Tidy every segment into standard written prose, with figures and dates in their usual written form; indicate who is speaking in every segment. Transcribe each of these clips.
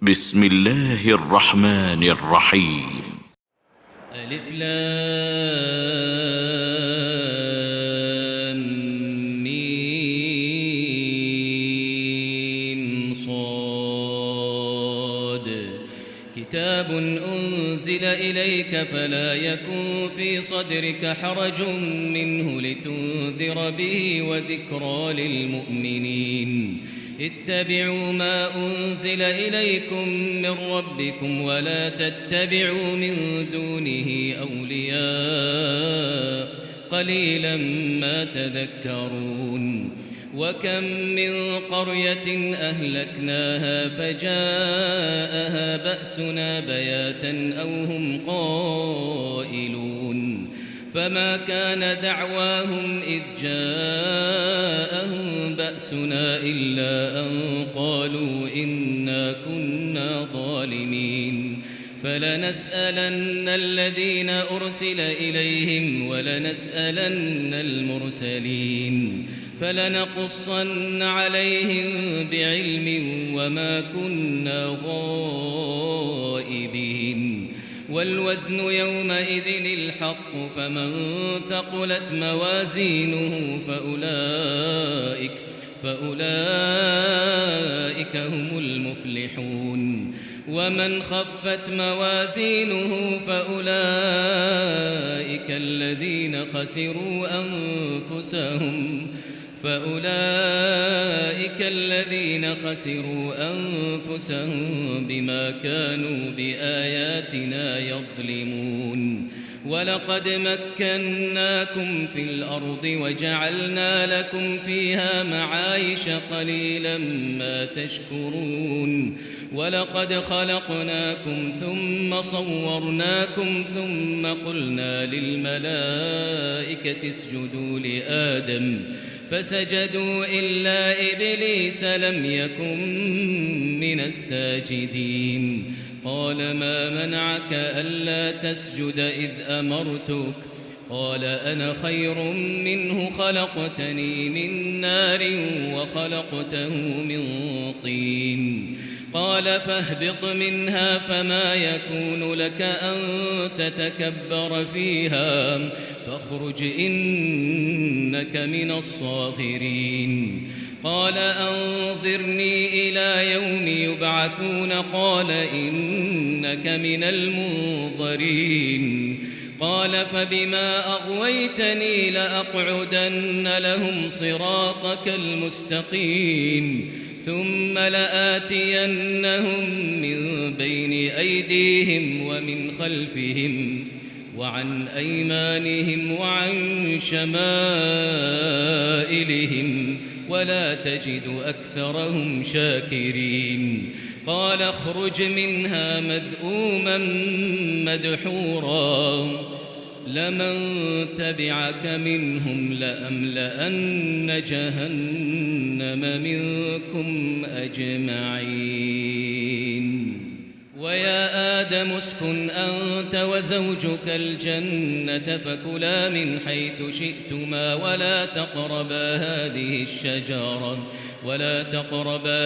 Speaker 1: بسم الله الرحمن الرحيم.
Speaker 2: ألف لام ميم صاد كتاب أنزل إليك فلا يكن في صدرك حرج منه لتنذر به وذكرى للمؤمنين. اتبعوا ما أنزل إليكم من ربكم ولا تتبعوا من دونه أولياء قليلا ما تذكرون. وكم من قرية أهلكناها فجاءها بأسنا بياتا أو هم قائلون فما كان دعواهم إذ جاءهم بأسنا إلا أن قالوا إنا كنا ظالمين. فلنسألن الذين أرسل إليهم ولنسألن المرسلين فلنقصن عليهم بعلم وما كنا غائبين. والوزن يومئذ الحق فمن ثقلت موازينه فأولئك هم المفلحون. ومن خفت موازينه فأولئك الذين خسروا أنفسهم بما كانوا بآياتنا يظلمون. ولقد مكناكم في الأرض وجعلنا لكم فيها معايش قليلا ما تشكرون. ولقد خلقناكم ثم صورناكم ثم قلنا للملائكة اسجدوا لآدم فسجدوا إلا إبليس لم يكن من الساجدين. قال ما منعك ألا تسجد إذ أمرتك؟ قال أنا خير منه خلقتني من نار وخلقته من طين. قال فاهبط منها فما يكون لك أن تتكبر فيها فاخرج إنك من الصاغرين. قال أنظرني إلى يوم يبعثون قال إنك من المنظرين. قال فبما أغويتني لأقعدن لهم صراطك المستقيم ثم لآتينهم من بين أيديهم ومن خلفهم وعن أيمانهم وعن شمائلهم ولا تجد أكثرهم شاكرين. قال اخرج منها مذءوما مدحورا لمن تبعك منهم لأملأن جهنم منكم أجمعين. ويا آدم اسكن أنت وزوجك الجنة فكلا من حيث شئتما ولا تقربا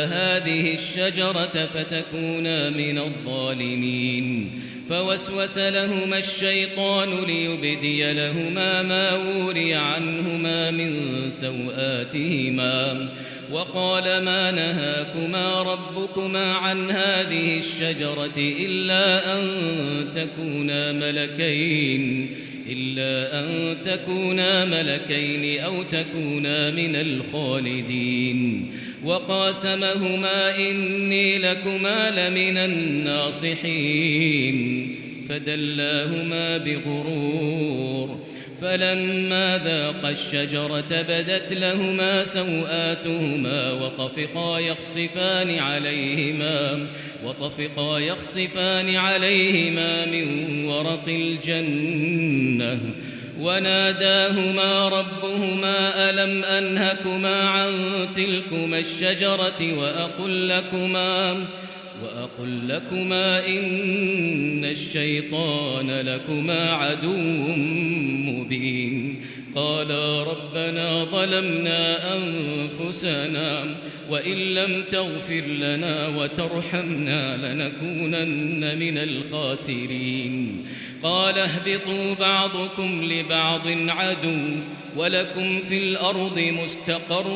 Speaker 2: هذه الشجرة فتكونا من الظالمين. فوسوس لهما الشيطان ليبدي لهما ما وري عنهما من سوآتهما وقال ما نهاكما ربكما عن هذه الشجرة إلا أن تكونا ملكين أو تكونا من الخالدين. وقاسمهما إني لكما لمن الناصحين فدلاهما بغرور. فلما ذاقا الشجرة بدت لهما سوآتهما وطفقا يخصفان عليهما من ورق الجنة وناداهما ربهما ألم أنهكما عن تلكما الشجرة وأقل لكما إن الشيطان لكما عدو مبين. قالا ربنا ظلمنا أنفسنا وإن لم تغفر لنا وترحمنا لنكونن من الخاسرين قال اهبطوا بعضكم لبعض عدو ولكم في الأرض مستقر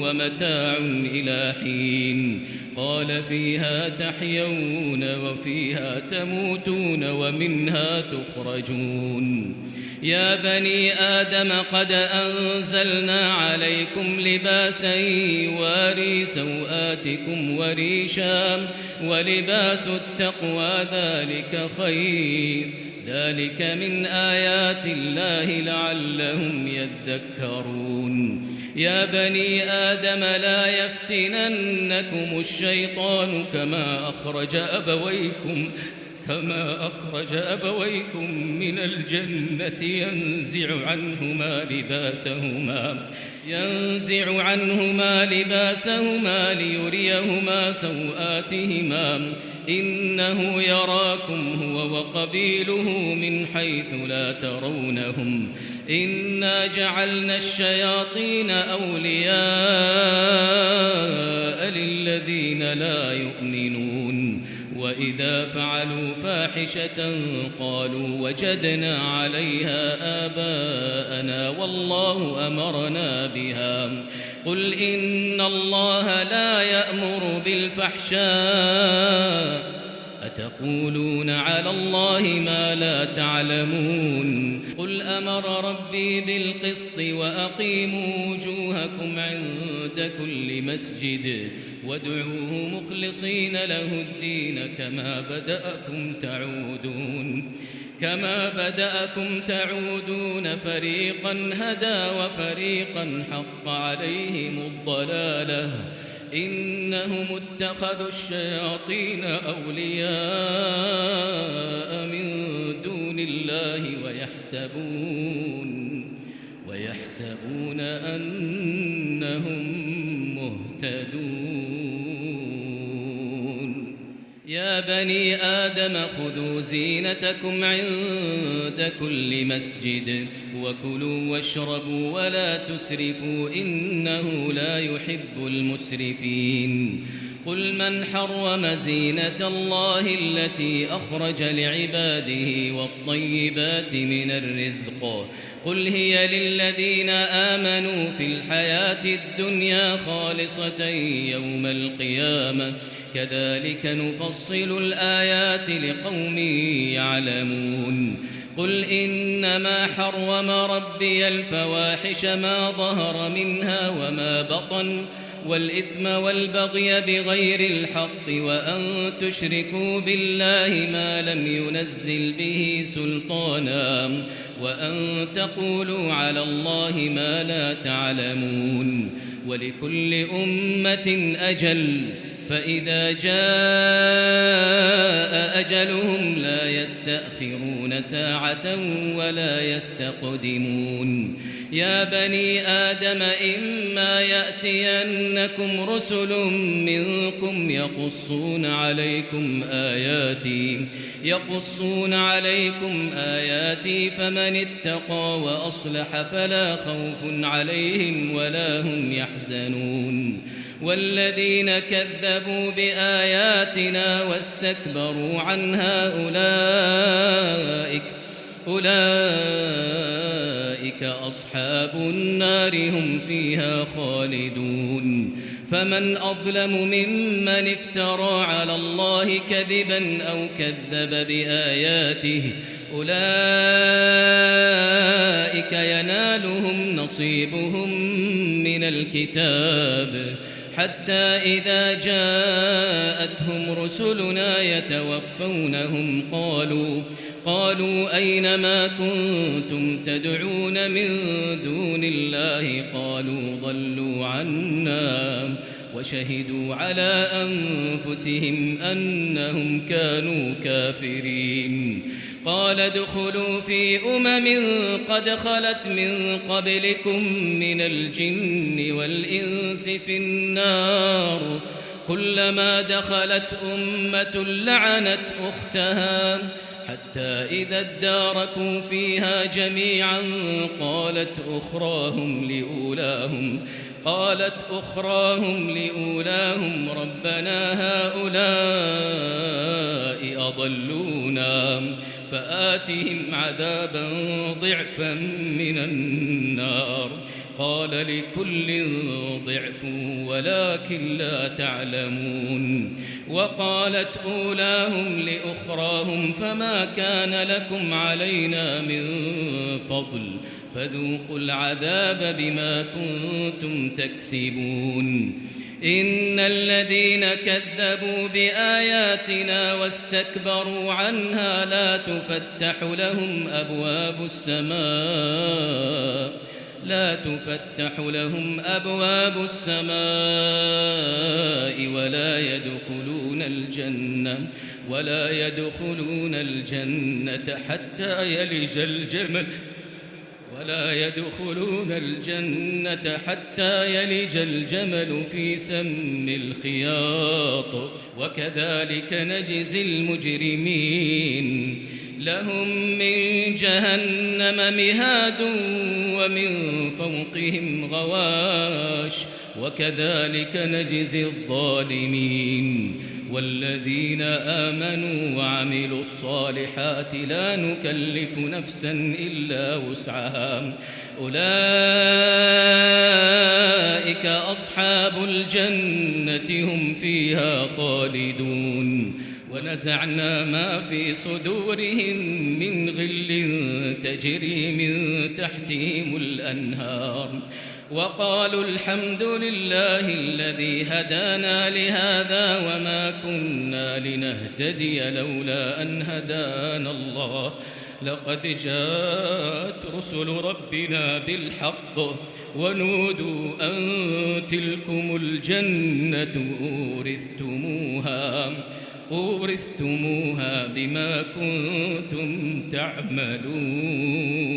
Speaker 2: ومتاع إلى حين قال فيها تحيون وفيها تموتون ومنها تخرجون يا بني آدم قد أنزلنا عليكم لباسا يواري سوآتكم وريشا ولباس التقوى ذلك خير ذلك من آيات الله لعلهم يذكرون يا بني آدم لا يفتننكم الشيطان كما أخرج أبويكم من الجنة ينزع عنهما لباسهما ليريهما سوآتهما إنه يراكم هو وقبيله من حيث لا ترونهم إنا جعلنا الشياطين أولياء للذين لا يؤمنون وإذا فعلوا فاحشة قالوا وجدنا عليها آباءنا والله أمرنا بها قل إن الله لا يأمر بالفحشاء أتقولون على الله ما لا تعلمون قل أمر ربي بالقسط وأقيموا وجوهكم عند كل مسجد وادعوه مخلصين له الدين كما بدأكم تعودون فريقا هدى وفريقا حق عليهم الضلالة إنهم اتخذوا الشياطين أولياء من دون الله ويحسبون أنهم مهتدون يا بني آدم خذوا زينتكم عند كل مسجد وكلوا واشربوا ولا تسرفوا إنه لا يحب المسرفين قل من حرم زينة الله التي أخرج لعباده والطيبات من الرزق قل هي للذين آمنوا في الحياة الدنيا خالصة يوم القيامة كذلك نفصل الآيات لقوم يعلمون قل إنما حرم ربي الفواحش ما ظهر منها وما بطن والإثم والبغي بغير الحق وأن تشركوا بالله ما لم ينزل به سلطانا وأن تقولوا على الله ما لا تعلمون ولكل أمة أجل فإذا جاء أجلهم لا يستأخرون ساعة ولا يستقدمون يا بني آدم إما يأتينكم رسل منكم يقصون عليكم آياتي فمن اتقى وأصلح فلا خوف عليهم ولا هم يحزنون والذين كذبوا بآياتنا واستكبروا عنها أولئك أصحاب النار هم فيها خالدون فمن أظلم ممن افترى على الله كذبا أو كذب بآياته أولئك ينالهم نصيبهم من الكتاب حتى إذا جاءتهم رسلنا يتوفونهم قالوا أين ما كنتم تدعون من دون الله قالوا ضلوا عنا وشهدوا على أنفسهم أنهم كانوا كافرين قال ادخلوا في قد خلت من قبلكم من الجن والإنس في النار كلما دخلت أمة لعنت أختها حتى إذا اداركوا فيها جميعا قالت أخراهم لأولاهم قالت أخراهم لأولاهم ربنا هؤلاء أضلونا فآتهم عذابا ضعفا من النار قال لكل ضعف ولكن لا تعلمون وقالت أولاهم لأخراهم فما كان لكم علينا من فضل فذوقوا العذاب بما كنتم تكسبون إن الذين كذبوا بآياتنا واستكبروا عنها لا تفتح لهم أبواب السماء ولا يدخلون الجنة حتى يلج الجمل في سم الخياط وكذلك نجزي المجرمين لهم من جهنم مهاد ومن فوقهم غواش وكذلك نجزي الظالمين والذين آمنوا وعملوا الصالحات لا نكلف نفسا إلا وسعها أولئك أصحاب الجنة هم فيها خالدون ونزعنا ما في صدورهم من غل تجري من تحتهم الأنهار وقالوا الحمد لله الذي هدانا لهذا وما كنا لنهتدي لولا أن هدانا الله لقد جاءت رسل ربنا بالحق ونودوا أن تلكم الجنة أورثتموها بما كنتم تعملون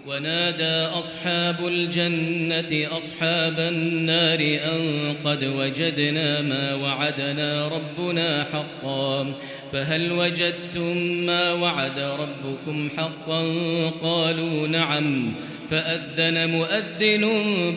Speaker 2: ونادى أصحاب الجنة أصحاب النار أن قد وجدنا ما وعدنا ربنا حقا فهل وجدتم ما وعد ربكم حقا قالوا نعم فأذن مؤذن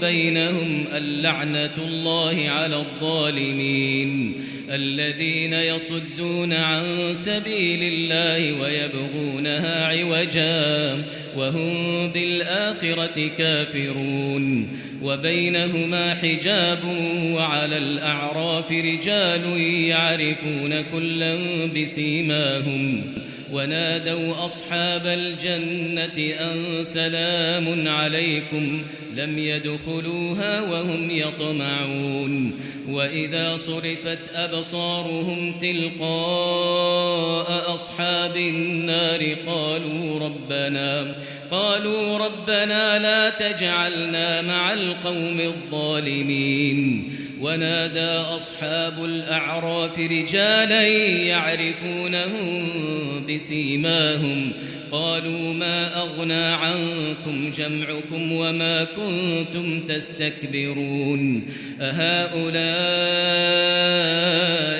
Speaker 2: بينهم اللعنة الله على الظالمين الذين يصدون عن سبيل الله ويبغونها عوجا وهم بالآخرة كافرون وبينهما حجاب وعلى الأعراف رجال يعرفون كلا بسيماهم ونادوا أصحاب الجنة أن سلام عليكم لم يدخلوها وهم يطمعون وإذا صرفت أبصارهم تلقاء أصحاب النار قالوا ربنا لا تجعلنا مع القوم الظالمين ونادى أصحاب الأعراف رجالا يعرفونهم بسيماهم قالوا ما أغنى عنكم جمعكم وما كنتم تستكبرون أهؤلاء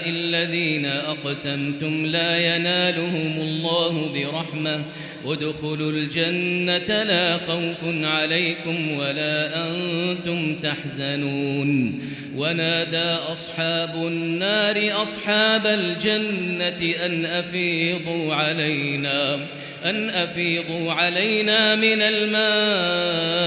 Speaker 2: الذين أقسمتم لا ينالهم الله برحمة ادخلوا الجنة لا خوف عليكم ولا أنتم تحزنون ونادى أصحاب النار أصحاب الجنة أن أفيضوا علينا من الماء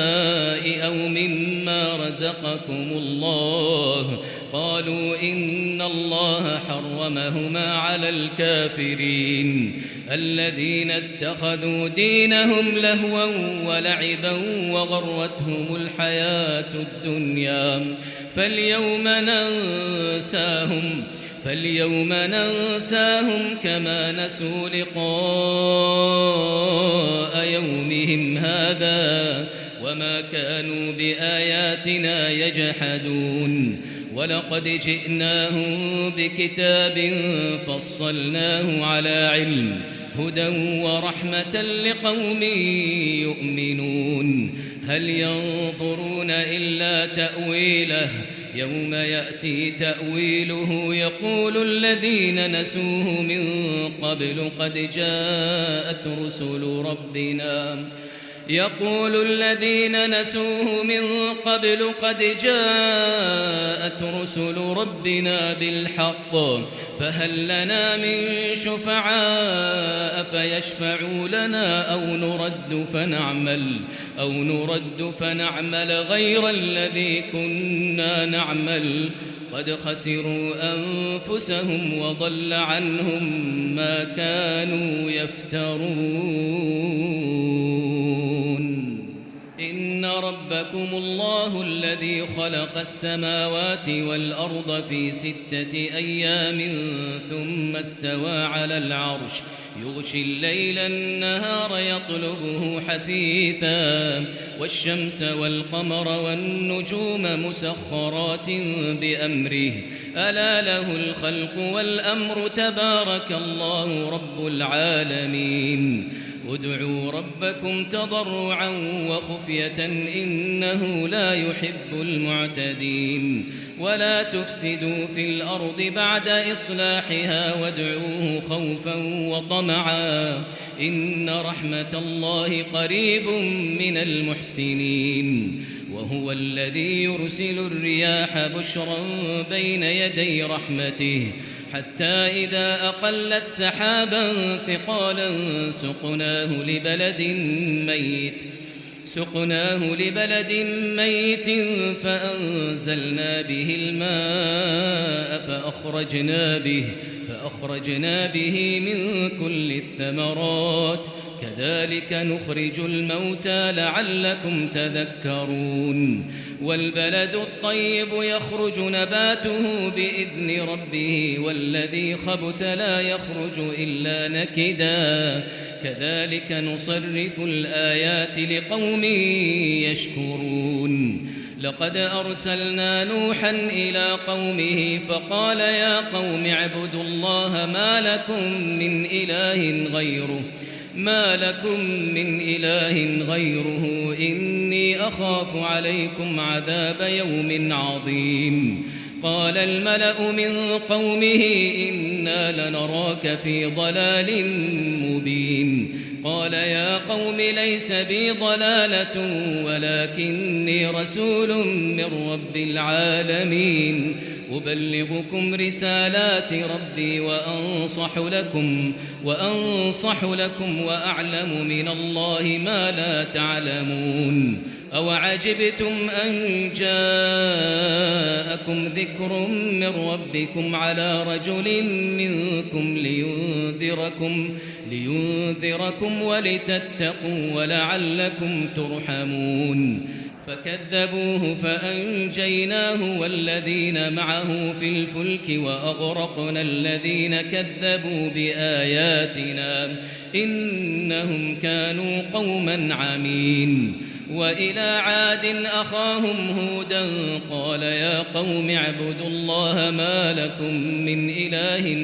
Speaker 2: أو مما رزقكم الله قالوا إن الله حرمهما على الكافرين الذين اتخذوا دينهم لهوا ولعبا وغرتهم الحياة الدنيا فاليوم ننساهم كما نسوا لقاء يومهم هذا وما كانوا بآياتنا يجحدون ولقد جئناهم بكتاب فصلناه على علم هدى ورحمة لقوم يؤمنون هل ينظرون إلا تأويله يوم يأتي تأويله يقول الذين نسوه من قبل قد جاءت رسل ربنا يقول الذين نسوه من قبل قد جاءت رسل ربنا بالحق فهل لنا من شفعاء فيشفعوا لنا أو نرد فنعمل غير الذي كنا نعمل قد خسروا أنفسهم وضل عنهم ما كانوا يفترون إن ربكم الله الذي خلق السماوات والأرض في 6 أيام ثم استوى على العرش يغشي الليل النهار يطلبه حثيثا والشمس والقمر والنجوم مسخرات بأمره ألا له الخلق والأمر تبارك الله رب العالمين ادعوا ربكم تضرعا وخفية إنه لا يحب المعتدين ولا تفسدوا في الأرض بعد إصلاحها وادعوه خوفا وطمعا إن رحمة الله قريب من المحسنين وهو الذي يرسل الرياح بشرا بين يدي رحمته حتى إذا أقلت سحابا ثقالا سقناه لبلد ميت فأنزلنا به الماء فأخرجنا به من كل الثمرات كذلك نخرج الموتى لعلكم تذكرون والبلد الطيب يخرج نباته بإذن ربه والذي خبث لا يخرج إلا نكدا كذلك نصرف الآيات لقوم يشكرون لقد أرسلنا نوحا إلى قومه فقال يا قوم اعبدوا الله ما لكم من إله غيره إني أخاف عليكم عذاب يوم عظيم قال الملأ من قومه إنا لنراك في ضلال مبين قال يا قوم ليس بي ضلالة ولكني رسول من رب العالمين أبلغكم رسالات ربي وأنصح لكم وأعلم من الله ما لا تعلمون أوعجبتم أن جاءكم ذكر من ربكم على رجل منكم لينذركم ولتتقوا ولعلكم ترحمون فكذبوه فأنجيناه والذين معه في الفلك وأغرقنا الذين كذبوا بآياتنا إنهم كانوا قوما عمين وإلى عاد أخاهم هودا قال يا قوم اعبدوا الله ما لكم من إله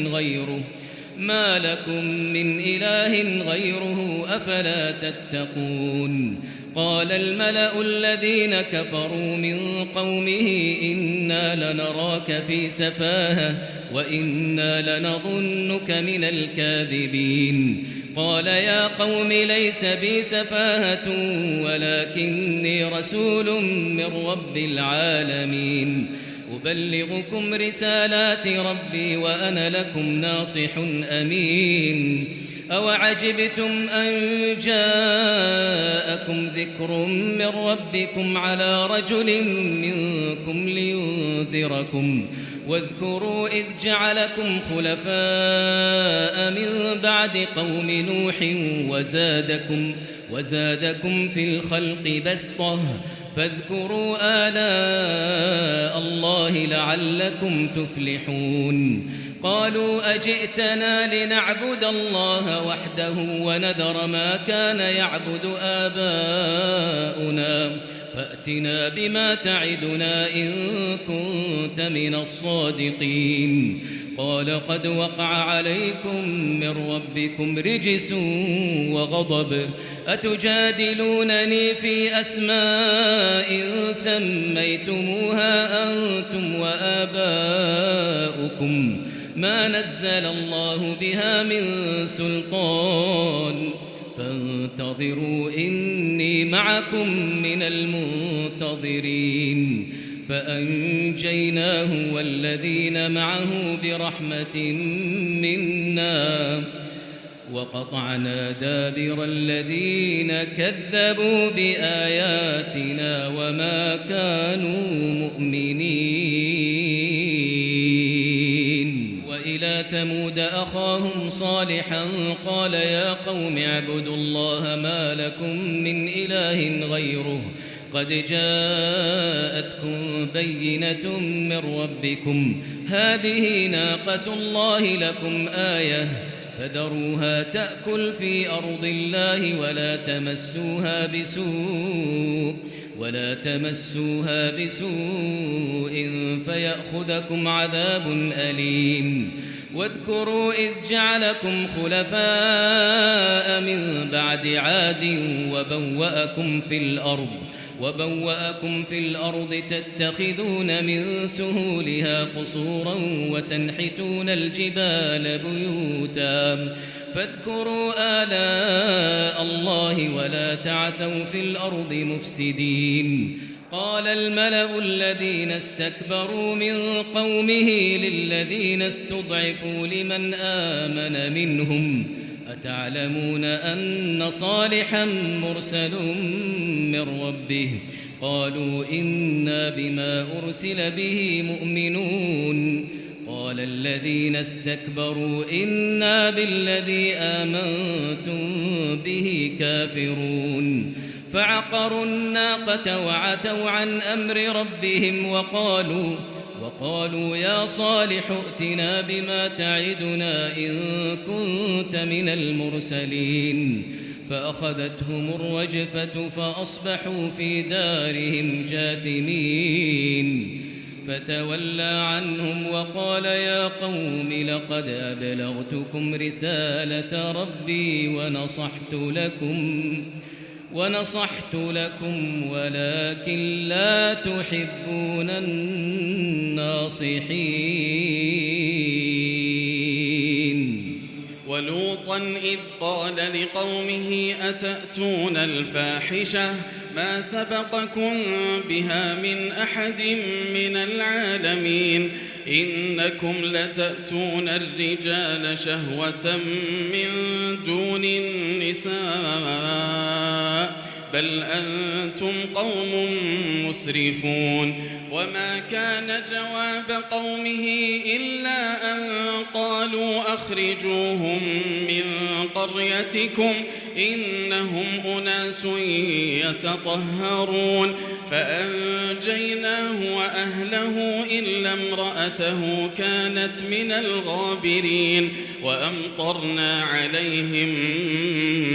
Speaker 2: غيره أفلا تتقون قال الملأ الذين كفروا من قومه إنا لنراك في سفاهة وإنا لنظنك من الكاذبين قال يا قوم ليس بي سفاهة ولكني رسول من رب العالمين أبلغكم رسالات ربي وأنا لكم ناصح أمين أوعجبتم أن جاءكم ذكر من ربكم على رجل منكم لينذركم واذكروا إذ جعلكم خلفاء من بعد قوم نوح وزادكم في الخلق بسطة فاذكروا آلاء الله لعلكم تفلحون قالوا أجئتنا لنعبد الله وحده ونذر ما كان يعبد آباؤنا فأتنا بما تعدنا إن كنت من الصادقين قال قد وقع عليكم من ربكم رجس وغضب أتجادلونني في أسماء سميتموها أنتم وآباؤكم ما نزل الله بها من سلطان فانتظروا إني معكم من المنتظرين فأنجيناه والذين معه برحمة منا وقطعنا دابر الذين كذبوا بآياتنا وما كانوا مؤمنين. وإلى ثمود أخاهم صالحا قال يا قوم اعبدوا الله ما لكم من إله غيره قد جاءتكم بينة من ربكم هذه ناقة الله لكم آية فذروها تأكل في أرض الله ولا تمسوها بسوء فيأخذكم عذاب أليم. واذكروا إذ جعلكم خلفاء من بعد عاد وبوأكم في الأرض تتخذون من سهولها قصورا وتنحتون الجبال بيوتا فاذكروا آلاء الله ولا تعثوا في الأرض مفسدين. قال الملأ الذين استكبروا من قومه للذين استضعفوا لمن آمن منهم أتعلمون أن صالحا مرسل من ربه قالوا إنا بما أرسل به مؤمنون. قال الذين استكبروا إنا بالذي آمنتم به كافرون. فعقروا الناقة وعتوا عن أمر ربهم وقالوا يا صالح ائتنا بما تعدنا إن كنت من المرسلين. فأخذتهم الرجفة فأصبحوا في دارهم جاثمين. فتولى عنهم وقال يا قوم لقد أبلغتكم رسالة ربي ونصحت لكم ولكن لا تحبون الناصحين.
Speaker 3: ولوطا إذ قال لقومه أتأتون الفاحشة ما سبقكم بها من أحد من العالمين إنكم لتأتون الرجال شهوة من دون النساء بل أنتم قوم مسرفون. وما كان جواب قومه إلا أن قالوا أخرجوهم من قريتكم إنهم أناس يتطهرون. فأنجيناه وأهله إلا امرأته كانت من الغابرين وأمطرنا عليهم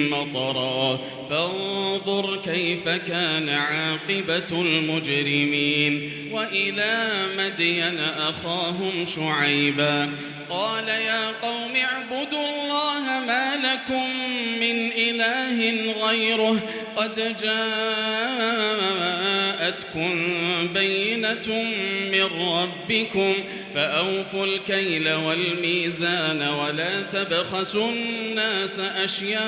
Speaker 3: مطرا فانظر كيف كان عاقبة المجرمين. وإلى مدين أخاهم شعيبا قال يا قوم اعبدوا الله ما لكم من إله غيره قد جاءتكم بينة من ربكم فأوفوا الكيل والميزان ولا تبخسوا الناس أشياءهم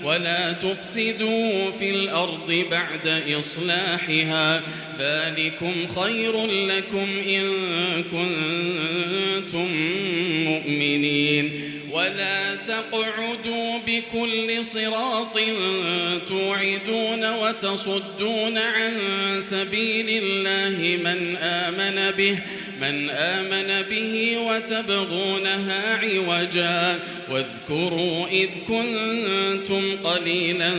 Speaker 3: ولا تفسدوا في الأرض بعد إصلاحها ذلكم خير لكم إن كنتم مؤمنين. ولا تقعدوا بكل صراط توعدون وتصدون عن سبيل الله من آمن به وتبغونها عوجا واذكروا إذ كنتم قليلا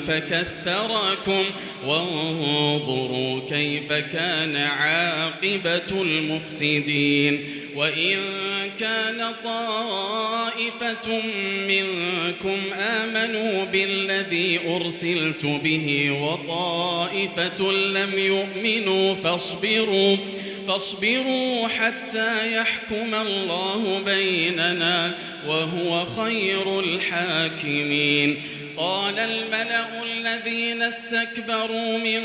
Speaker 3: فكثركم وانظروا كيف كان عاقبة المفسدين. وإن كان طائفة منكم آمنوا بالذي أرسلت به وطائفة لم يؤمنوا فاصبروا حتى يحكم الله بيننا وهو خير الحاكمين. قال الملأ الذين استكبروا من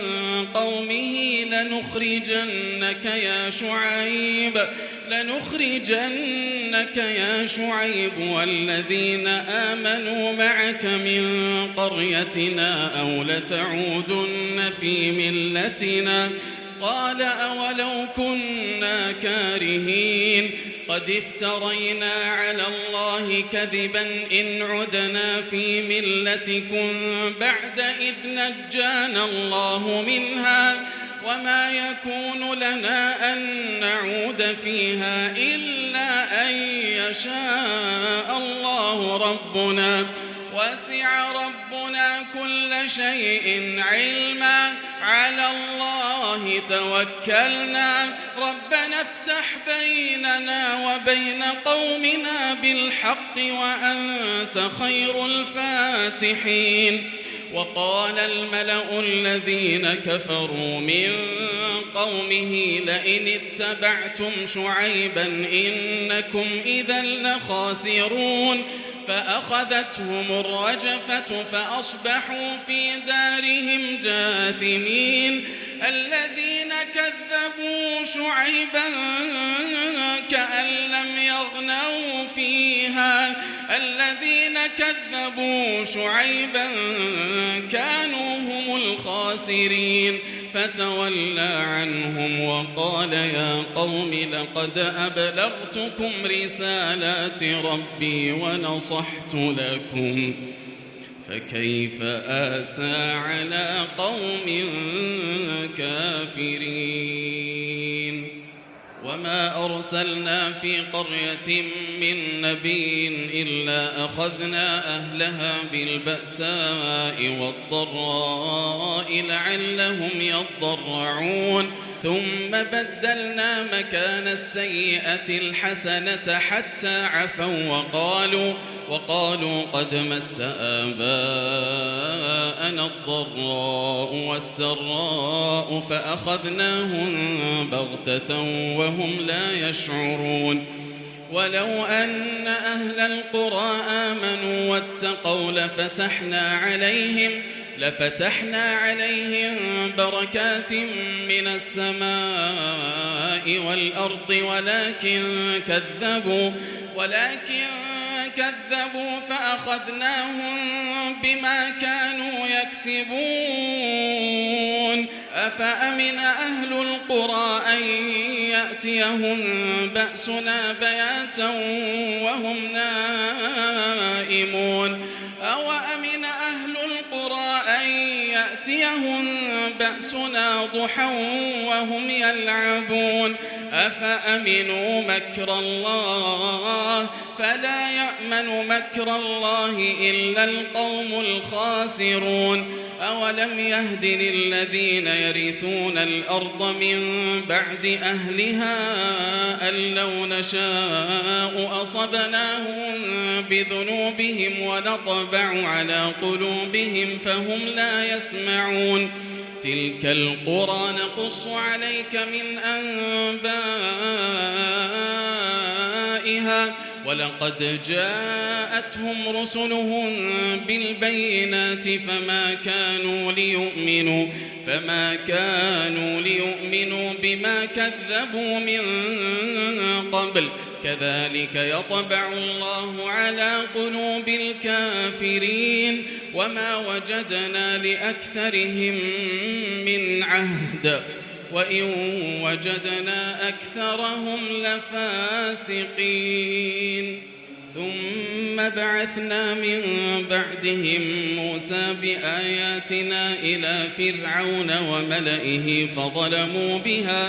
Speaker 3: قومه لنخرجنك يا شعيب لنخرجنك يا شعيب والذين آمنوا معك من قريتنا أو لتعودن في ملتنا قال أولو كنا كارهين قد افترينا على الله كذبا إن عدنا في ملتكم بعد إذ نجانا الله منها وما يكون لنا أن نعود فيها إلا أن يشاء الله ربنا وسع ربنا كل شيء علما على الله توكلنا ربنا افتح بيننا وبين قومنا بالحق وأنت خير الفاتحين وقال الملأ الذين كفروا من قومه لئن اتبعتم شعيبا إنكم إذا لخاسرون فأخذتهم الرجفة فأصبحوا في دارهم جاثمين الذين كذبوا شعيبا كأن لم يغنوا فيها الذين كذبوا شعيبا كانوا هم الخاسرين فتولى عنهم وقال يا قوم لقد أبلغتكم رسالات ربي ونصحت لكم فكيف آسى على قوم كافرين وما أرسلنا في قرية من نبي إلا أخذنا أهلها بالبأساء والضراء لعلهم يضرعون ثم بدلنا مكان السيئة الحسنة حتى عفوا وقالوا قد مس آباءنا الضراء والسراء فأخذناهم بغتة وهم لا يشعرون ولو أن أهل القرى آمنوا واتقوا لفتحنا عليهم بركات من السماء والأرض ولكن كذبوا فأخذناهم بما كانوا يكسبون أفأمن أهل القرى أن يأتيهم بأسنا بياتا وهم نائمون أوأمن أهل القرى أن يأتيهم بأسنا ضحى وهم يلعبون أفأمنوا مكر الله فلا يأمن مكر الله إلا القوم الخاسرون أولم يهد للذين يرثون الأرض من بعد أهلها أن لو نشاء أصبناهم بذنوبهم ونطبع على قلوبهم فهم لا يسمعون تلك القرى نقص عليك من أنبائها ولقد جاءتهم رسلهم بالبينات فما كانوا ليؤمنوا بما كذبوا من قبل كذلك يطبع الله على قلوب الكافرين وما وجدنا لأكثرهم من عهد وإن وجدنا أكثرهم لفاسقين ثم بعثنا من بعدهم موسى بآياتنا إلى فرعون وملئه فظلموا بها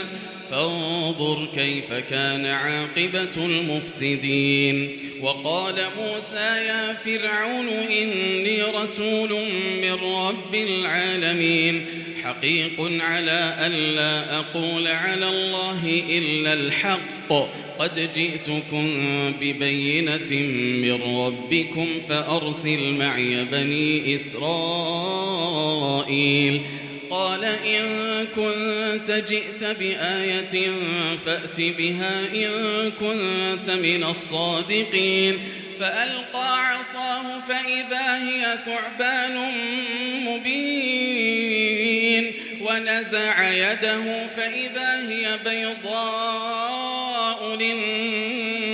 Speaker 3: فانظر كيف كان عاقبة المفسدين وقال موسى يا فرعون إني رسول من رب العالمين حقيق على ألا أقول على الله إلا الحق قد جئتكم ببينة من ربكم فأرسل معي بني إسرائيل قال إن كنت جئت بآية فأت بها إن كنت من الصادقين فألقى عصاه فإذا هي ثعبان مبين ونزع يده فإذا هي بيضاء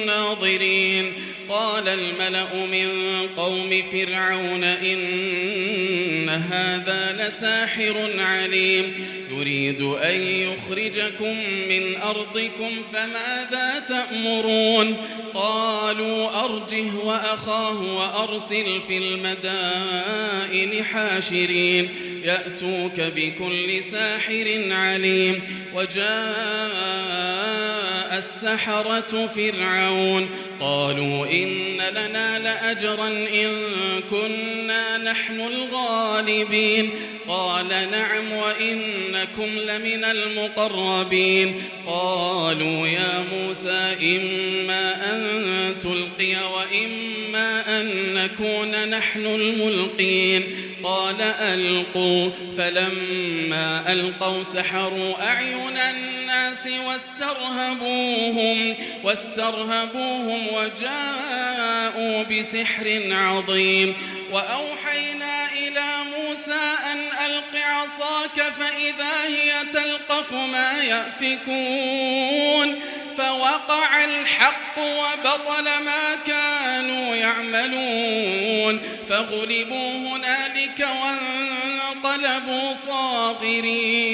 Speaker 3: للناظرين. قال الملأ من قوم فرعون إن هذا لساحر عليم يريد أن يخرجكم من أرضكم فماذا تأمرون؟ قالوا أرجه وأخاه وأرسل في المدائن حاشرين يأتوك بكل ساحر عليم. وجاء السحرة فرعون قالوا إن لنا لأجرا إن كنا نحن الغالبين. قال نعم وإنكم لمن المقربين. قالوا يا موسى إما أن تلقي وإما أن نكون نحن الملقين. قال ألقوا. فلما ألقوا سحروا أعين الناس واسترهبوهم وجاءوا بسحر عظيم. وأوحينا إلى موسى أن ألق عصاك فإذا هي تلقف ما يأفكون. فوقع الحق وبطل ما كانوا يعملون فغلبوا هنالك وانقلبوا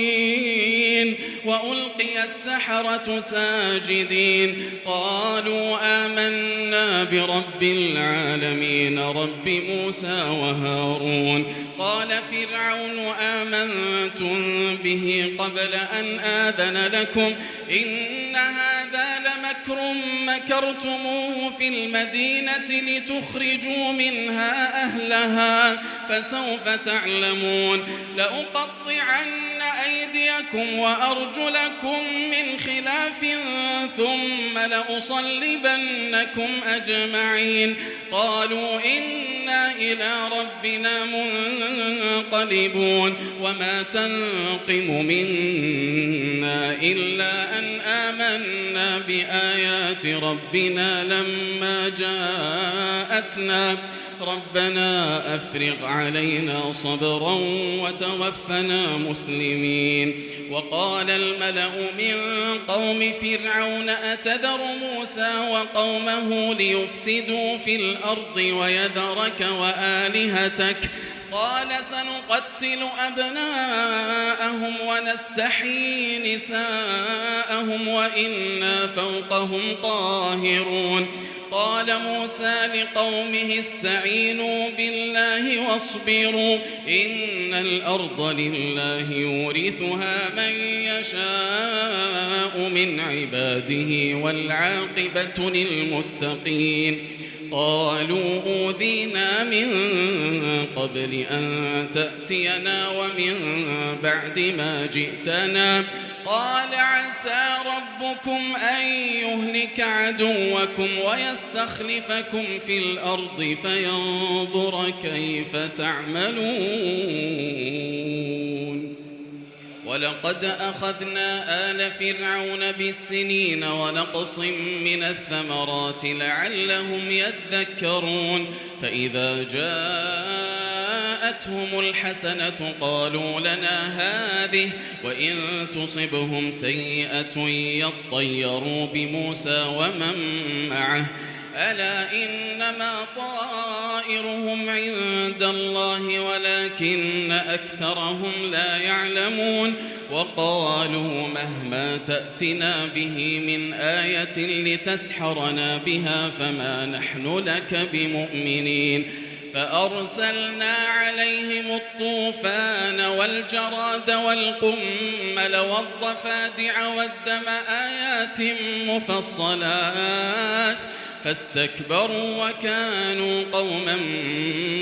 Speaker 3: صاغرين وألقي السحرة ساجدين قالوا آمنا برب العالمين رب موسى وهارون. قال فرعون آمنتم به قبل أن آذن لكم إن هذا لمكر مكرتموه في المدينة لتخرجوا منها أهلها فسوف تعلمون. لأقطعن أيديكم وأرجلكم من خلاف ثم لأصلبنكم أجمعين. قالوا إنا إلى ربنا منقلبون. وما تنقم منا إلا أن آمنا بآيات ربنا لما جاءتنا ربنا أفرغ علينا صبرا وتوفنا مسلمين. وقال الملأ من قوم فرعون أتذر موسى وقومه ليفسدوا في الأرض ويذرك وآلهتك قال سنقتل أبناءهم ونستحيي نساءهم وإنا فوقهم قاهرون. قال موسى لقومه استعينوا بالله واصبروا إن الأرض لله يورثها من يشاء من عباده والعاقبة للمتقين. قالوا أوذينا من قبل أن تأتينا ومن بعد ما جئتنا قال عسى ربكم أن يهلك عدوكم ويستخلفكم في الأرض فينظر كيف تعملون. ولقد أخذنا آل فرعون بالسنين ونقص من الثمرات لعلهم يذكرون. فإذا جاءتهم الحسنة قالوا لنا هذه وإن تصبهم سيئة يطيروا بموسى ومن معه ألا إنما طائرهم عند الله ولكن أكثرهم لا يعلمون. وقالوا مهما تأتنا به من آية لتسحرنا بها فما نحن لك بمؤمنين. فأرسلنا عليهم الطوفان والجراد والقمل والضفادع والدم آيات مفصلات فاستكبروا وكانوا قوما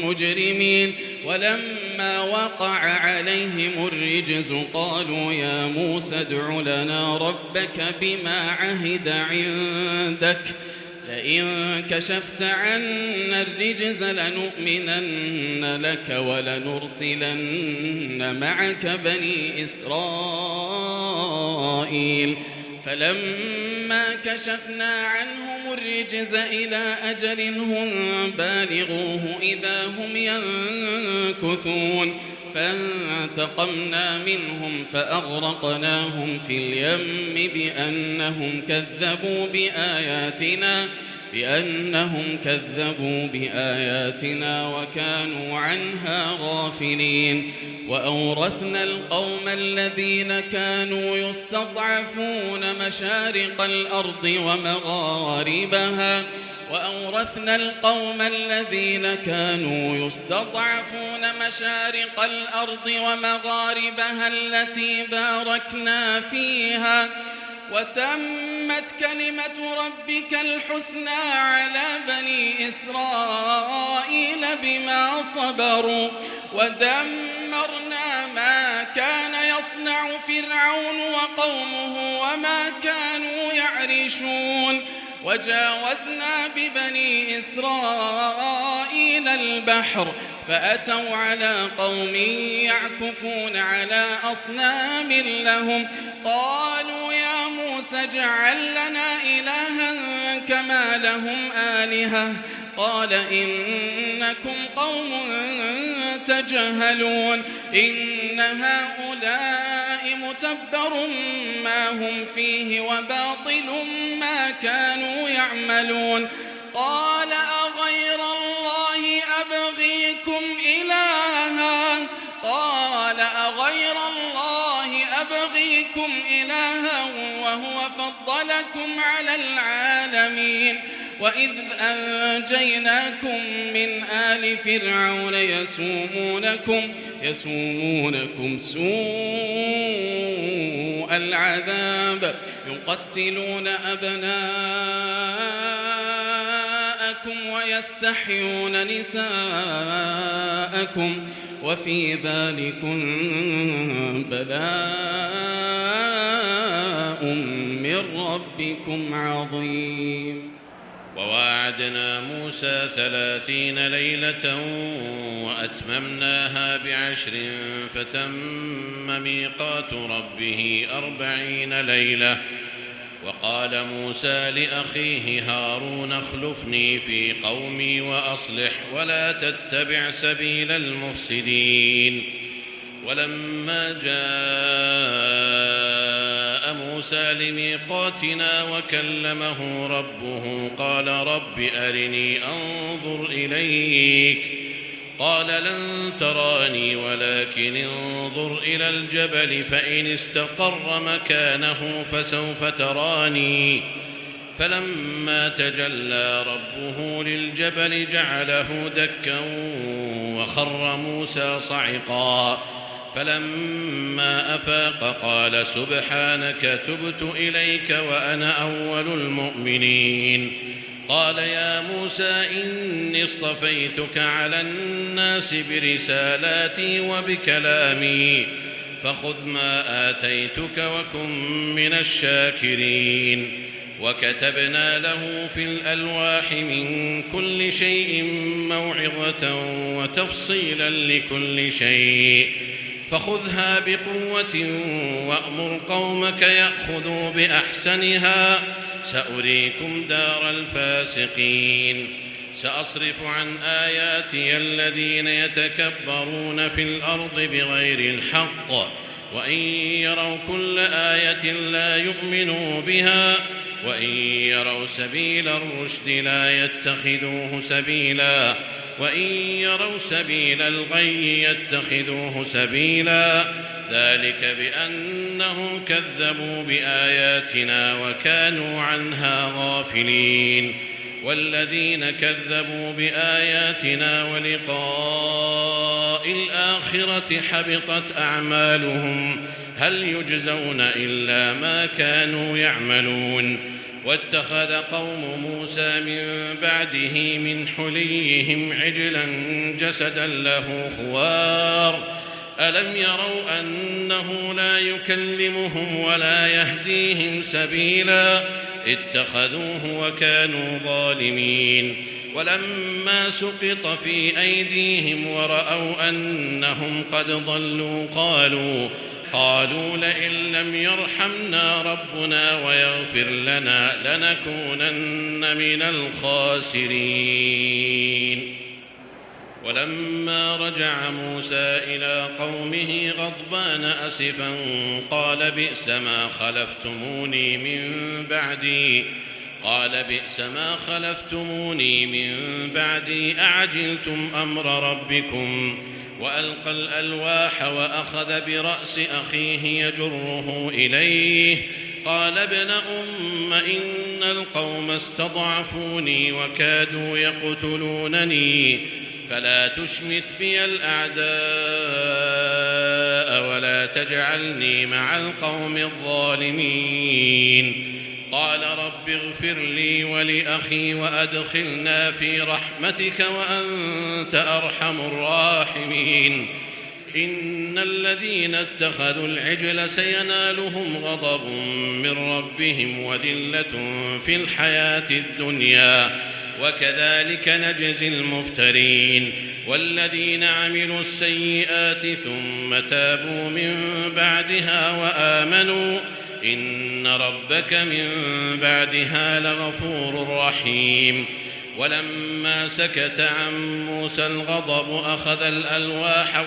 Speaker 3: مجرمين. ولما وقع عليهم الرجز قالوا يا موسى ادع لنا ربك بما عهد عندك لئن كشفت عنا الرجز لنؤمنن لك ولنرسلن معك بني إسرائيل. فلما كشفنا عنهم الرجز إلى أجل هم بالغوه إذا هم ينكثون. فانتقمنا منهم فأغرقناهم في اليم بأنهم كذبوا بآياتنا وكانوا عنها غافلين. وأورثنا القوم الذين كانوا يستضعفون مشارق الأرض ومغاربها التي باركنا فيها وتمت كلمة ربك الحسنى على بني إسرائيل بما صبروا ودمرنا ما كان يصنع فرعون وقومه وما كانوا يعرشون. وجاوزنا ببني إسرائيل البحر فأتوا على قوم يعكفون على أصنام لهم قالوا يا موسى اجعل لنا إلها كما لهم آلهة قال إنكم قوم تجهلون إن هؤلاء متبر ما هم فيه وباطل ما كانوا يعملون. قال أغير الله أبغيكم إلها وهو فضلكم على العالمين. وإذ أنجيناكم من آل فرعون يسومونكم سوء العذاب يقتلون أبناءكم ويستحيون نساءكم وفي ذلكم بلاء من ربكم عظيم.
Speaker 4: وواعدنا موسى 30 ليلة وأتممناها ب10 فتم ميقات ربه 40 ليلة. وقال موسى لأخيه هارون اخلفني في قومي وأصلح ولا تتبع سبيل المفسدين. ولما جاء موسى لميقاتنا وكلمه ربه قال رب أرني أنظر إليك قال لن تراني ولكن انظر إلى الجبل فإن استقر مكانه فسوف تراني. فلما تجلى ربه للجبل جعله دكا وخر موسى صعقا. فلما أفاق قال سبحانك تبت إليك وأنا أول المؤمنين. قال يا موسى إني اصطفيتك على الناس برسالاتي وبكلامي فخذ ما آتيتك وكن من الشاكرين. وكتبنا له في الألواح من كل شيء موعظة وتفصيلا لكل شيء فخذها بقوة وأمر قومك يأخذوا بأحسنها سأريكم دار الفاسقين. سأصرف عن آياتي الذين يتكبرون في الأرض بغير الحق وإن يروا كل آية لا يؤمنوا بها وإن يروا سبيل الرشد لا يتخذوه سبيلا وإن يروا سبيل الغي يتخذوه سبيلا. ذلك بأنهم كذبوا بآياتنا وكانوا عنها غافلين. والذين كذبوا بآياتنا ولقاء الآخرة حبطت أعمالهم هل يجزون إلا ما كانوا يعملون. واتخذ قوم موسى من بعده من حليهم عجلا جسدا له خوار ألم يروا أنه لا يكلمهم ولا يهديهم سبيلا اتخذوه وكانوا ظالمين. ولما سقط في أيديهم ورأوا أنهم قد ضلوا قالوا لئن لم يرحمنا ربنا ويغفر لنا لنكونن من الخاسرين. ولما رجع موسى إلى قومه غضبان أسفا قال بئس ما خلفتموني من بعدي أعجلتم أمر ربكم وألقى الألواح وأخذ برأس أخيه يجره إليه قال ابن أم إن القوم استضعفوني وكادوا يقتلونني فلا تشمت بي الأعداء ولا تجعلني مع القوم الظالمين قال رب اغفر لي ولأخي وأدخلنا في رحمتك وأنت أرحم الراحمين إن الذين اتخذوا العجل سينالهم غضب من ربهم وذلة في الحياة الدنيا وكذلك نجزي المفترين والذين عملوا السيئات ثم تابوا من بعدها وآمنوا إن ربك من بعدها لغفور رحيم ولما سكت عن موسى الغضب أخذ الألواح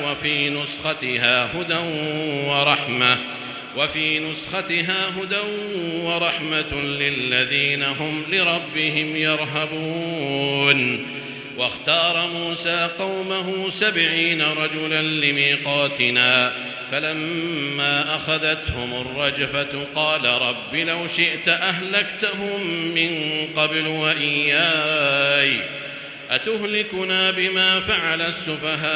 Speaker 4: وفي نسختها هدى ورحمة للذين هم لربهم يرهبون واختار موسى قومه 70 رجلا لميقاتنا فلما أخذتهم الرجفة قال رب لو شئت أهلكتهم من قبل وإياي أتهلكنا بما فعل السفهاء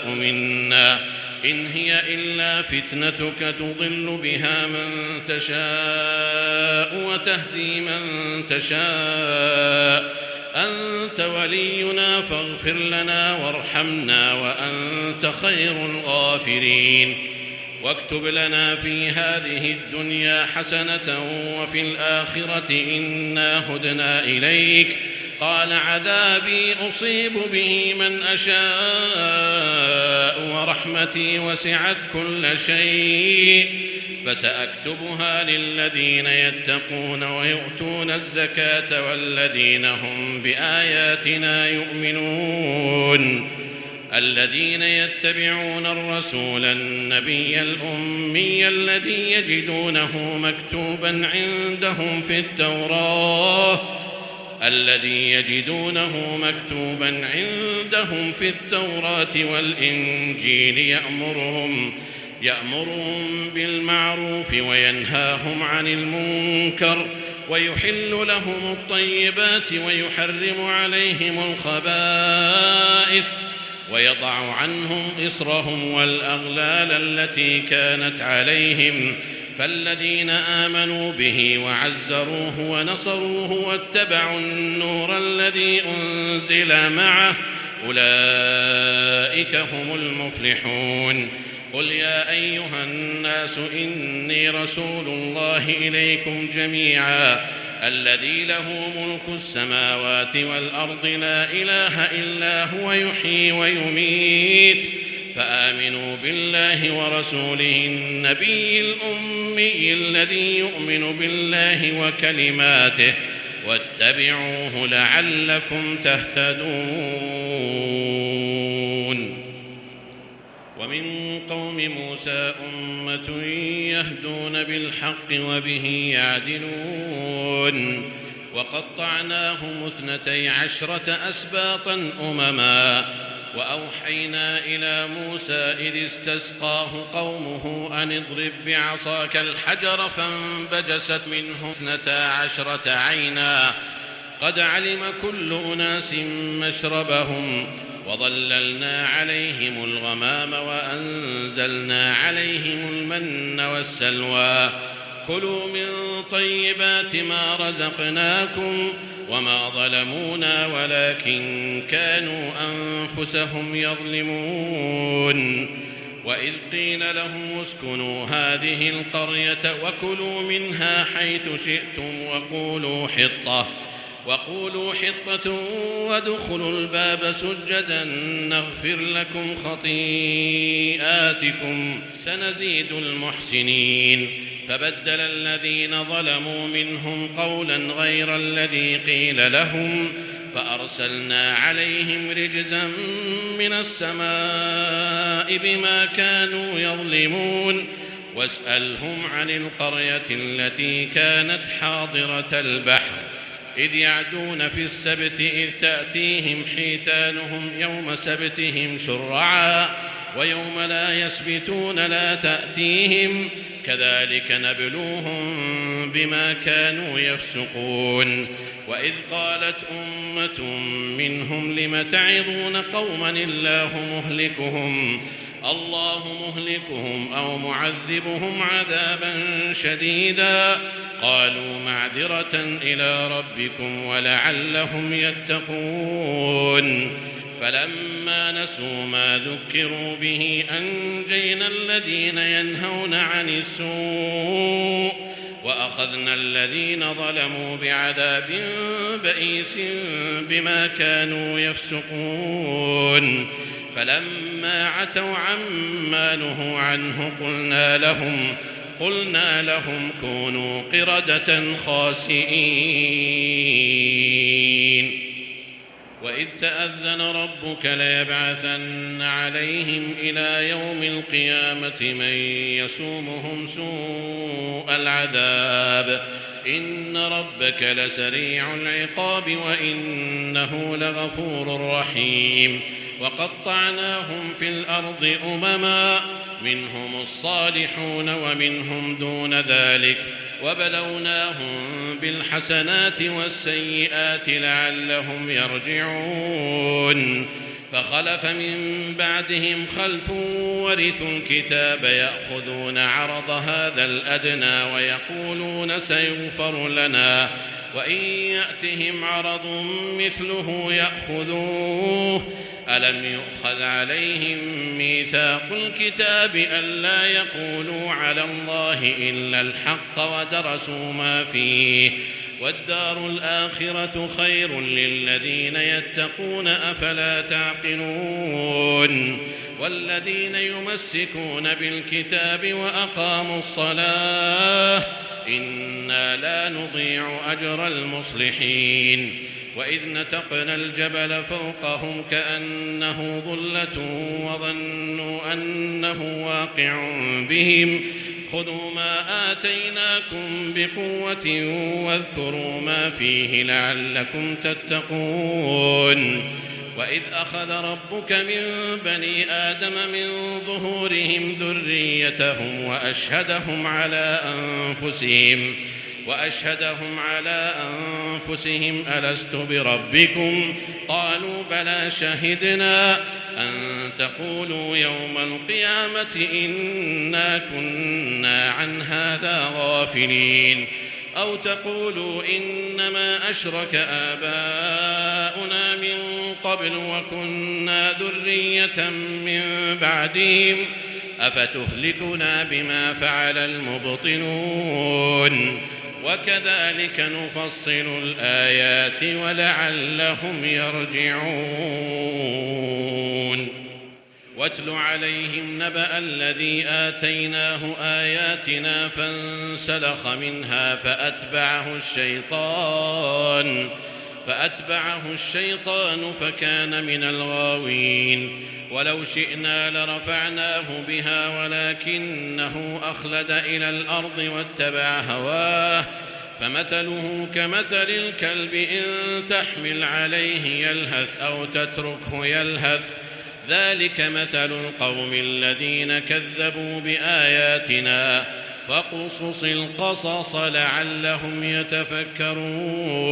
Speaker 4: منا إن هي إلا فتنتك تضل بها من تشاء وتهدي من تشاء أنت ولينا فاغفر لنا وارحمنا وأنت خير الغافرين واكتب لنا في هذه الدنيا حسنة وفي الآخرة إنا هدنا إليك قال عذابي أصيب به من أشاء ورحمتي وسعت كل شيء فسأكتبها للذين يتقون ويؤتون الزكاة والذين هم بآياتنا يؤمنون الذين يتبعون الرسول النبي الأمي الذي يجدونه مكتوبا عندهم في التوراة والإنجيل يأمرهم بالمعروف وينهاهم عن المنكر ويحل لهم الطيبات ويحرم عليهم الخبائث ويضع عنهم إصرهم والأغلال التي كانت عليهم فالذين آمنوا به وعزروه ونصروه واتبعوا النور الذي أنزل معه أولئك هم المفلحون قل يا أيها الناس إني رسول الله إليكم جميعا الذي له ملك السماوات والأرض لا إله إلا هو يحيي ويميت فآمنوا بالله ورسوله النبي الأمي الذي يؤمن بالله وكلماته واتبعوه لعلكم تهتدون ومن قوم موسى أمة يهدون بالحق وبه يعدلون وقطعناهم 12 أسباطا أمما وأوحينا إلى موسى إذ استسقاه قومه أن اضرب بعصاك الحجر فانبجست منه 12 عينا قد علم كل أناس مشربهم وظللنا عليهم الغمام وأنزلنا عليهم المن والسلوى كلوا من طيبات ما رزقناكم وما ظلمونا ولكن كانوا أنفسهم يظلمون وإذ قيل لهم اسكنوا هذه القرية وكلوا منها حيث شئتم وقولوا حطة وادخلوا الباب سجدا نغفر لكم خطيئاتكم سنزيد المحسنين فبدل الذين ظلموا منهم قولا غير الذي قيل لهم فأرسلنا عليهم رجزا من السماء بما كانوا يظلمون واسألهم عن القرية التي كانت حاضرة البحر إذ يعدون في السبت إذ تأتيهم حيتانهم يوم سبتهم شرعا ويوم لا يسبتون لا تأتيهم كذلك نبلوهم بما كانوا يفسقون وإذ قالت أمة منهم لم تعظون قوما الله مهلكهم أو معذبهم عذابا شديدا قالوا معذرة إلى ربكم ولعلهم يتقون فلما نسوا ما ذكروا به أنجينا الذين ينهون عن السوء وأخذنا الذين ظلموا بعذاب بئيس بما كانوا يفسقون فلما عتوا عما نهوا عنه قلنا لهم كونوا قردة خاسئين وإذ تأذن ربك ليبعثن عليهم إلى يوم القيامة من يسومهم سوء العذاب إن ربك لسريع العقاب وإنه لغفور رحيم وقطعناهم في الأرض أمما منهم الصالحون ومنهم دون ذلك وبلوناهم بالحسنات والسيئات لعلهم يرجعون فخلف من بعدهم خلف ورثوا الكتاب يأخذون عرض هذا الأدنى ويقولون سيغفر لنا وإن يأتهم عرض مثله يأخذوه ألم يؤخذ عليهم ميثاق الكتاب ألا يقولوا على الله إلا الحق ودرسوا ما فيه والدار الآخرة خير للذين يتقون أفلا تعقلون والذين يمسكون بالكتاب وأقاموا الصلاة إنا لا نضيع أجر المصلحين وإذ نتقنا الجبل فوقهم كأنه ظلة وظنوا أنه واقع بهم خذوا ما آتيناكم بقوة واذكروا ما فيه لعلكم تتقون وإذ أخذ ربك من بني آدم من ظهورهم ذريتهم وأشهدهم على أنفسهم ألست بربكم قالوا بلى شهدنا أن تقولوا يوم القيامة إنا كنا عن هذا غافلين أو تقولوا إنما أشرك آباؤنا من قبل وكنا ذرية من بعدهم أفتهلكنا بما فعل المبطلون وكذلك نفصل الآيات ولعلهم يرجعون واتل عليهم نبأ الذي آتيناه آياتنا فانسلخ منها فأتبعه الشيطان فكان من الغاوين ولو شئنا لرفعناه بها ولكنه أخلد إلى الأرض واتبع هواه فمثله كمثل الكلب إن تحمل عليه يلهث أو تتركه يلهث ذلك مثل القوم الذين كذبوا بآياتنا فاقصص القصص لعلهم يتفكرون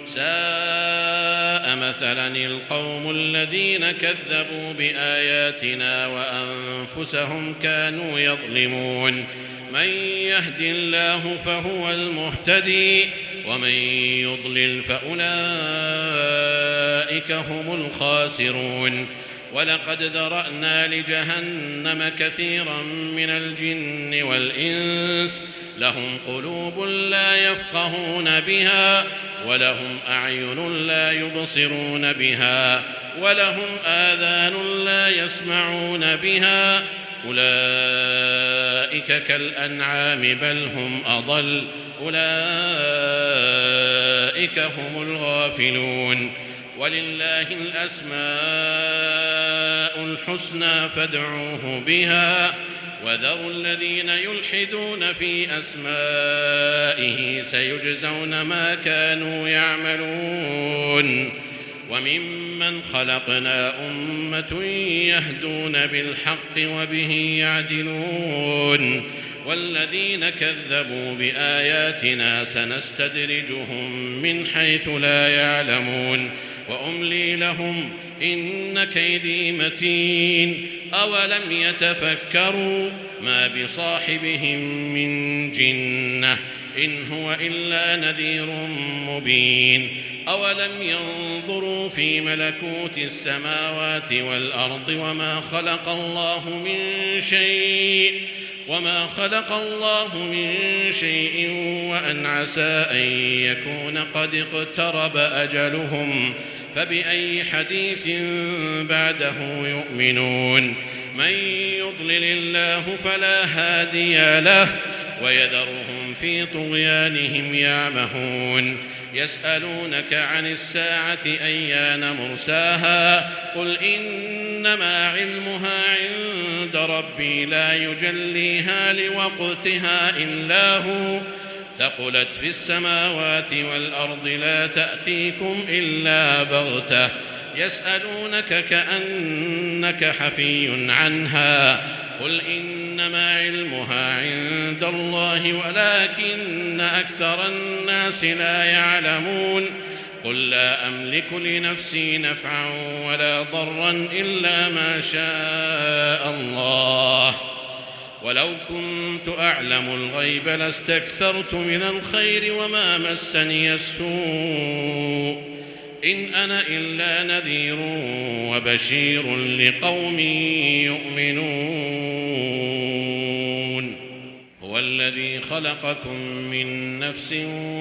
Speaker 4: ساء مثلا القوم الذين كذبوا بآياتنا وأنفسهم كانوا يظلمون من يهد الله فهو المهتدي ومن يضلل فأولئك هم الخاسرون ولقد ذرأنا لجهنم كثيرا من الجن والإنس لهم قلوب لا يفقهون بها ولهم أعين لا يبصرون بها ولهم آذان لا يسمعون بها أولئك كالأنعام بل هم أضل أولئك أولئك هم الغافلون. ولله الأسماء الحسنى فادعوه بها وذروا الذين يلحدون في أسمائه سيجزون ما كانوا يعملون. وممن خلقنا أمة يهدون بالحق وبه يعدلون. والذين كذبوا بآياتنا سنستدرجهم من حيث لا يعلمون وأملي لهم إن كيدي متين. أولم يتفكروا ما بصاحبهم من جنة إن هو إلا نذير مبين. أولم ينظروا في ملكوت السماوات والأرض وما خلق الله من شيء وأن عسى أن يكون قد اقترب أجلهم فبأي حديث بعده يؤمنون. من يضلل الله فلا هادي له ويذرهم في طغيانهم يعمهون. يسألونك عن الساعة أيان مرساها قل إنما علمها عند ربي لا يجليها لوقتها إلا هو ثقلت في السماوات والأرض لا تأتيكم إلا بغتة يسألونك كأنك حفي عنها قل إنما علمها عند الله ولكن أكثر الناس لا يعلمون. قل لا أملك لنفسي نفعا ولا ضرا إلا ما شاء الله ولو كنت أعلم الغيب لاستكثرت من الخير وما مسني السوء إن أنا إلا نذير وبشير لقوم يؤمنون. هو الذي خلقكم من نفس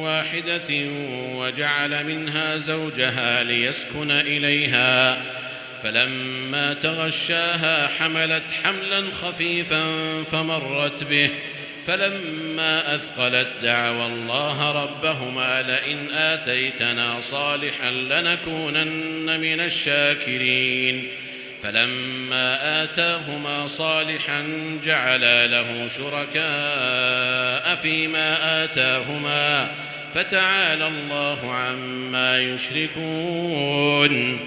Speaker 4: واحدة وجعل منها زوجها ليسكن إليها فلما تغشاها حملت حملا خفيفا فمرت به فلما أثقلت دعوا الله ربهما لئن آتيتنا صالحا لنكونن من الشاكرين فلما آتاهما صالحا جعلا له شركاء فيما آتاهما فتعالى الله عما يشركون.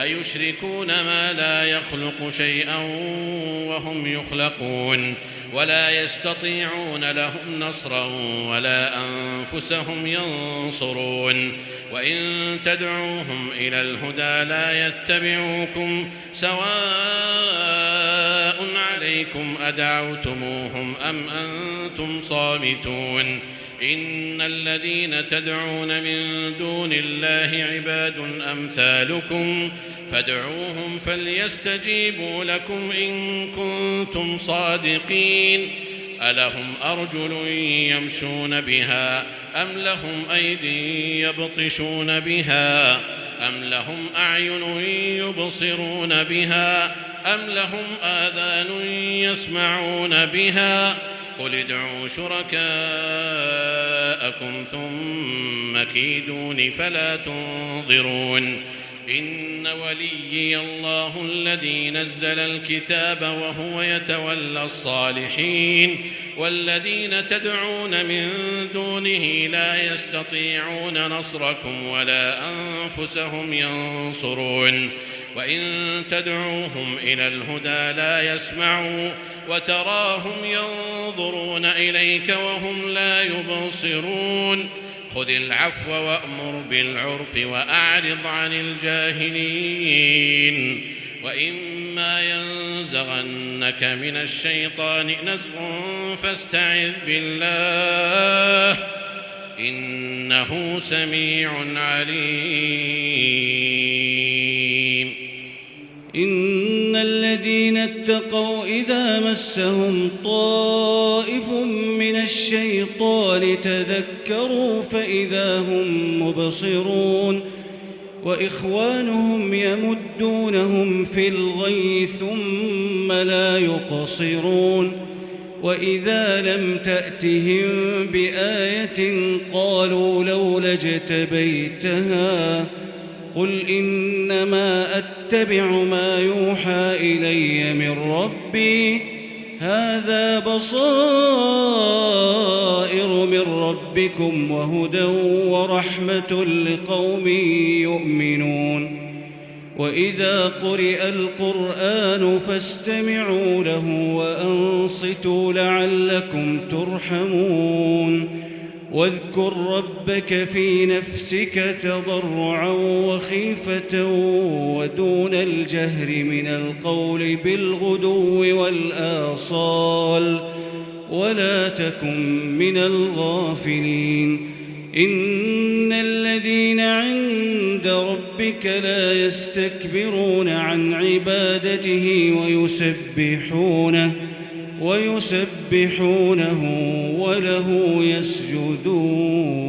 Speaker 4: أيشركون ما لا يخلق شيئا وهم يخلقون ولا يستطيعون لهم نصرا ولا أنفسهم ينصرون. وإن تدعوهم إلى الهدى لا يتبعوكم سواء عليكم أدعوتموهم أم أنتم صامتون. إن الذين تدعون من دون الله عباد أمثالكم فادعوهم فليستجيبوا لكم إن كنتم صادقين. ألهم أرجل يمشون بها أم لهم أيدي يبطشون بها أم لهم أعين يبصرون بها أم لهم آذان يسمعون بها قل ادعوا شركاءكم ثم كيدون فلا تنظرون. إن وليي الله الذي نزل الكتاب وهو يتولى الصالحين والذين تدعون من دونه لا يستطيعون نصركم ولا أنفسهم ينصرون. وإن تدعوهم إلى الهدى لا يسمعوا وتراهم ينظرون إليك وهم لا يبصرون. خذ العفو وأمر بالعرف وأعرض عن الجاهلين. وإما ينزغنك من الشيطان نزغ فاستعذ بالله إنه سميع عليم.
Speaker 5: إن الذين اتقوا إذا مسهم طائف من الشيطان تذكروا فإذا هم مبصرون وإخوانهم يمدونهم في الغي ثم لا يقصرون وإذا لم تأتهم بآية قالوا لولا اجتبيتها قل إنما أتبع ما يوحى إلي من ربي هذا بصائر من ربكم وهدى ورحمة لقوم يؤمنون وإذا قرئ القرآن فاستمعوا له وأنصتوا لعلكم ترحمون واذكر ربك في نفسك تضرعا وخيفة ودون الجهر من القول بالغدو والآصال ولا تكن من الغافلين إن الذين عند ربك لا يستكبرون عن عبادته ويسبحونه وله يسجدون